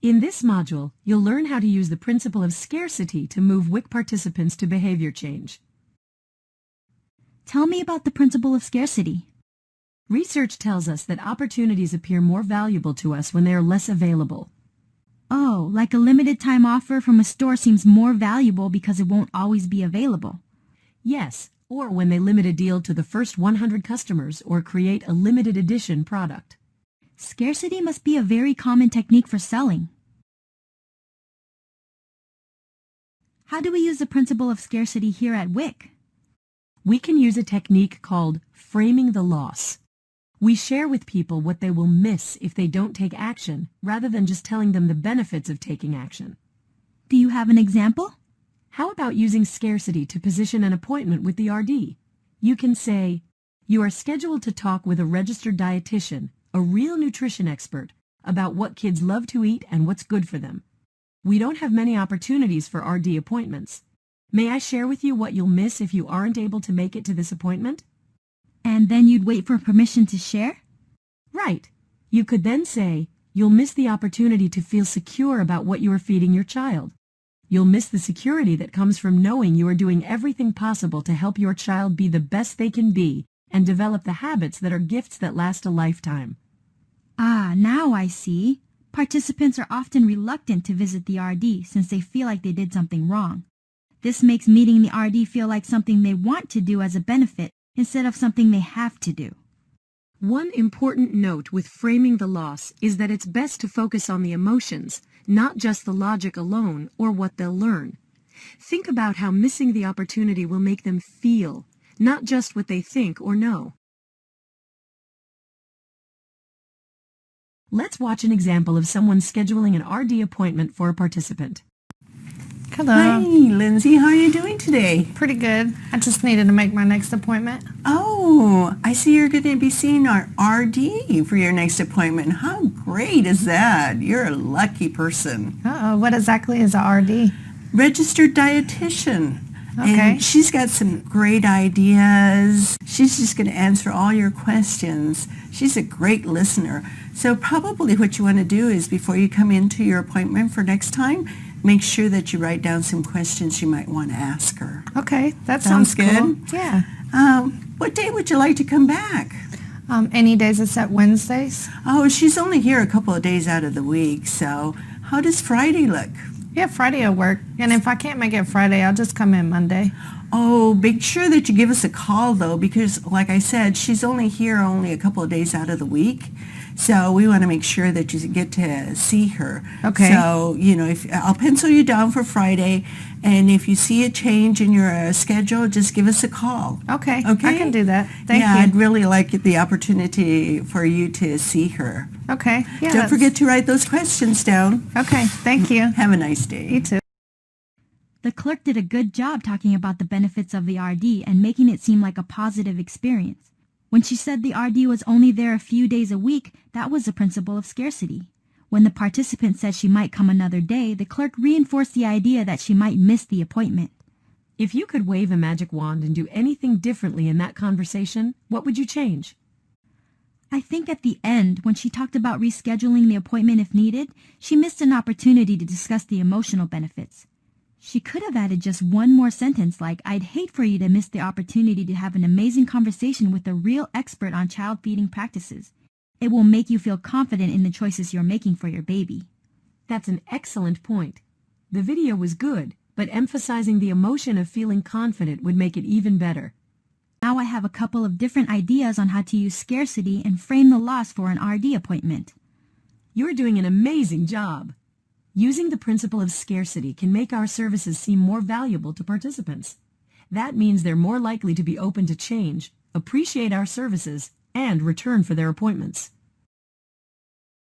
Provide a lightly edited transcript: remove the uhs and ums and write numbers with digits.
In this module, you'll learn how to use the principle of scarcity to move WIC participants to behavior change. Tell me about the principle of scarcity. Research tells us that opportunities appear more valuable to us when they are less available. Oh, like a limited time offer from a store seems more valuable because it won't always be available. Yes, or when they limit a deal to the first 100 customers or create a limited edition product. Scarcity must be a very common technique for selling. How do we use the principle of scarcity here at WIC? We can use a technique called framing the loss. We share with people what they will miss if they don't take action, rather than just telling them the benefits of taking action. Do you have an example? How about using scarcity to position an appointment with the RD? You can say, you are scheduled to talk with a registered dietitian, a real nutrition expert, about what kids love to eat and what's good for them. We don't have many opportunities for RD appointments. May I share with you what you'll miss if you aren't able to make it to this appointment? And then you'd wait for permission to share? Right. You could then say, you'll miss the opportunity to feel secure about what you are feeding your child. You'll miss the security that comes from knowing you are doing everything possible to help your child be the best they can be and develop the habits that are gifts that last a lifetime. Ah, now I see. Participants are often reluctant to visit the RD since they feel like they did something wrong. This makes meeting the RD feel like something they want to do as a benefit instead of something they have to do. One important note with framing the loss is that it's best to focus on the emotions, not just the logic alone or what they'll learn. Think about how missing the opportunity will make them feel, not just what they think or know. Let's watch an example of someone scheduling an RD appointment for a participant. Hello. Hi, Lindsay. How are you doing today? Pretty good. I just needed to make my next appointment. Oh, I see you're going to be seeing our RD for your next appointment. How great is that? You're a lucky person. Uh-oh, what exactly is a RD? Registered dietitian. Okay. And she's got some great ideas. She's just going to answer all your questions. She's a great listener. So probably what you want to do is before you come into your appointment for next time, make sure that you write down some questions you might want to ask her. Okay, that Sounds sounds cool. good? Yeah. What day would you like to come back? Any days except Wednesdays? Oh, she's only here a couple of days out of the week, so how does Friday look? Yeah, Friday will work. And if I can't make it Friday, I'll just come in Monday. Oh, make sure that you give us a call, though, because, like I said, she's only here only a couple of days out of the week. So we want to make sure that you get to see her. Okay. So, if I'll pencil you down for Friday, and if you see a change in your schedule, just give us a call. Okay. Okay? I can do that. Thank yeah, you. I'd really like the opportunity for you to see her. Okay. Yeah. Don't forget to write those questions down. Okay. Thank you. Have a nice day. You too. The clerk did a good job talking about the benefits of the RD and making it seem like a positive experience. When she said the RD was only there a few days a week, that was the principle of scarcity. When the participant said she might come another day, the clerk reinforced the idea that she might miss the appointment. If you could wave a magic wand and do anything differently in that conversation, what would you change? I think at the end, when she talked about rescheduling the appointment if needed, she missed an opportunity to discuss the emotional benefits. She could have added just one more sentence like, I'd hate for you to miss the opportunity to have an amazing conversation with a real expert on child feeding practices. It will make you feel confident in the choices you're making for your baby. That's an excellent point. The video was good, but emphasizing the emotion of feeling confident would make it even better. Now I have a couple of different ideas on how to use scarcity and frame the loss for an RD appointment. You're doing an amazing job. Using the principle of scarcity can make our services seem more valuable to participants. That means they're more likely to be open to change, appreciate our services, and return for their appointments.